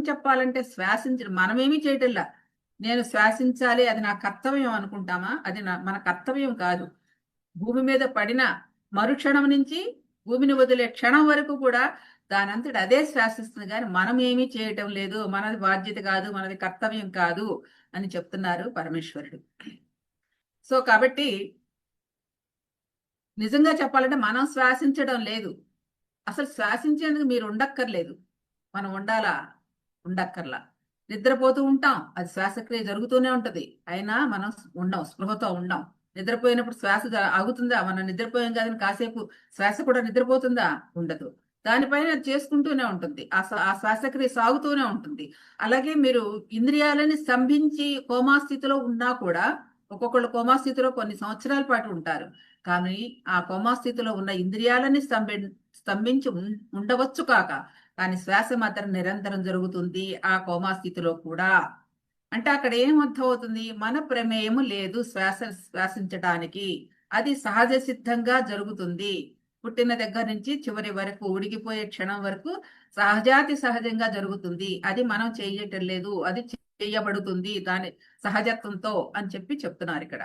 చెప్పాలంటే మనమేమీ చేయటంలా. నేను శ్వాసించాలి, అది నా కర్తవ్యం అనుకుంటామా? అది మన కర్తవ్యం కాదు. భూమి మీద పడిన మరుక్షణం నుంచి భూమిని వదిలే క్షణం వరకు కూడా దానంతట అదే శ్వాసిస్తుంది, కానీ మనం ఏమీ చేయటం లేదు. మనది బాధ్యత కాదు, మనది కర్తవ్యం కాదు అని చెప్తున్నారు పరమేశ్వరుడు. సో కాబట్టి నిజంగా చెప్పాలంటే మనం శ్వాసించడం లేదు. అసలు శ్వాసించేందుకు మీరు ఉండక్కర్లేదు. మనం ఉండాలా? ఉండక్కర్లా. నిద్రపోతూ ఉంటాం, అది శ్వాసక్రియ జరుగుతూనే ఉంటది. అయినా మనం ఉండం, స్పృహతో ఉండం. నిద్రపోయినప్పుడు శ్వాస ఆగుతుందా? మనం నిద్రపోయాం కదని కాసేపు శ్వాస కూడా నిద్రపోతుందా? ఉండదు. దానిపైన అది చేసుకుంటూనే ఉంటుంది. ఆ శ్వాసక్రియ సాగుతూనే ఉంటుంది. అలాగే మీరు ఇంద్రియాలని స్తంభించి కోమా స్థితిలో ఉన్నా కూడా, ఒక్కొక్కళ్ళు కోమా స్థితిలో కొన్ని సంవత్సరాల పాటు ఉంటారు. కానీ ఆ కోమా స్థితిలో ఉన్న ఇంద్రియాలని స్తంభించి ఉండవచ్చు కాక, కానీ శ్వాస మాత్రం నిరంతరం జరుగుతుంది ఆ కోమా స్థితిలో కూడా. అంటే అక్కడ ఏం అర్థమవుతుంది? మన ప్రమేయము లేదు శ్వాసించటానికి. అది సహజ సిద్ధంగా జరుగుతుంది. పుట్టిన దగ్గర నుంచి చివరి వరకు, ఉడికిపోయే క్షణం వరకు సహజాతి సహజంగా జరుగుతుంది. అది మనం చేయటం లేదు, అది చేయబడుతుంది దాని సహజత్వంతో అని చెప్తున్నారు ఇక్కడ.